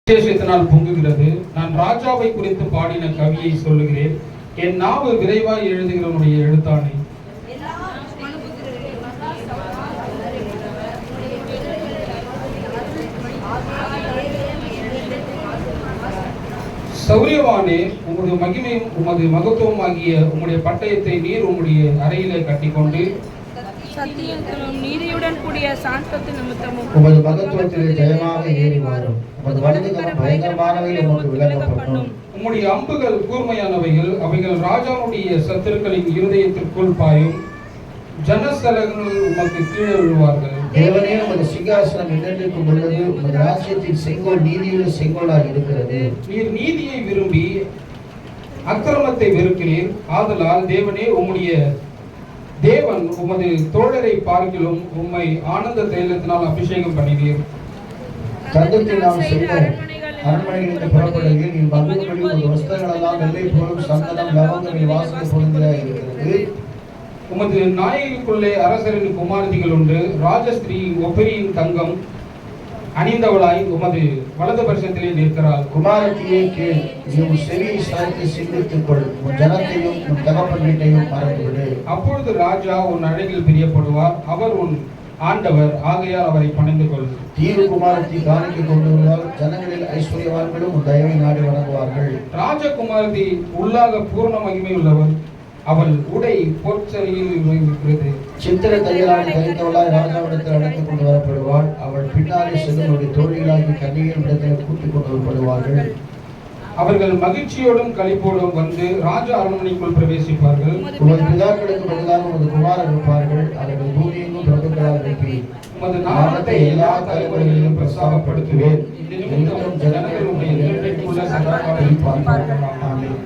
விசேஷத்தினால் பொங்குகிறது. நான் ராஜாவை குறித்து பாடின கவியை சொல்லுகிறேன். என் நாவு விரைவாய் எழுதுகிறவனுடைய எழுத்தாணை. சௌரியவானே, உமது மகிமையும் உமது மகத்துவம் ஆகிய உம்முடைய பட்டயத்தை நீர் உம்முடைய அறையிலே கட்டிக்கொண்டு சத்தியத்திலும் நீதியுடன் கூடிய சாந்தத்து நிமித்தமும் உமது மகத்துவத்திலே ஜெயமாக ஏறி வாரும். உமது வலதுகரம் பயங்கரமானவைகள் உமக்கு விளக்கப்படும். உம்முடைய அம்புகள் கூர்மையானவைகள், அவைகள் ராஜாவுடைய சத்துருக்களின் இருதயத்திற்குள் பாயும். ஜனஸ்தலங்கள் உமக்கு கீழே விழுவார்கள். தேவனே, உமது சிங்காசனம் என்றென்றைக்கும் உள்ளது. உமது ராஜ்யத்தின் செங்கோல் நீதியுள்ள செங்கோலாக இருக்கிறது. நீர் நீதியை விரும்பி அக்கிரமத்தை வெறுக்கிறீர். ஆதலால் தேவனே, தேவன் உமது தோழரை பார்க்கிலும் உம்மை ஆனந்த தைலத்தினால் அபிஷேகம் பண்ணினீர். தங்கத்தில் நாம் செல்வோம். அரண்மனைகளுக்கு புறப்படுகையில் நீ மகிழ்வுகளில் உமது வஸ்திரங்கள் எல்லாம் வெள்ளை போலும் சந்தனம் லவங்கங்களின் வாசனை பொருந்தியாக இருக்கிறது. உமது நாயகிக்குள்ளே அரசரின் குமாரதிகள் உண்டு. ராஜஸ்திரீ ஒப்பரியின் தங்கம் அணிந்தவளாய் உமது வலது பரிசத்திலே நிற்கிறாள். குமாரத்தியே கேள், நீ உன் செவியை சாய்த்து சிந்தித்துக் கொள். உன் ஜனத்தையும் உன் தகப்பன் வீட்டையும் மறந்துவிடு. அப்பொழுது ராஜா உன் அழகில் பிரியப்படுவார். அவர் உன் ஆண்டவர், ஆகையால் அவரை பணிந்து கொள். தீரு குமாரத்தை காணிக்கை கொண்டு வருவார். ஜனங்களில் ஐஸ்வர்யவான்களும் உன் தயவை நாடி வணங்குவார்கள். ராஜகுமாரதி உள்ளாக பூர்ண மகிமை உள்ளவர். அவள் உடை பொற்சரியில் இருக்கிறது. சித்திர தையலாளி தரித்தவளாய் ராஜாவிடத்தில் அழைத்துக் கொண்டு வரப்படுவாள். அவள் பின்னாலே செல்லுடைய தோழிகளாகி கன்னிகையின் இடத்தில் கூட்டிக் கொண்டு வரப்படுவார்கள். அவர்கள் மகிழ்ச்சியோடும் களிப்போடும் வந்து ராஜா அரண்மனைக்குள் பிரவேசிப்பார்கள். உமது பிதாக்களுக்கு பதிலாக உமது குமாரர் இருப்பார்கள். அவர்கள் பூமியெங்கும் பிரபுக்களாக இருப்பீர். உமது நாமத்தை எல்லா தலைமுறைகளிலும் பிரஸ்தாபப்படுத்துவேன். ஜனங்கள் உம்மை என்றென்றைக்குள்ள சதா காலம் பார்ப்பார்கள். ஆமென்.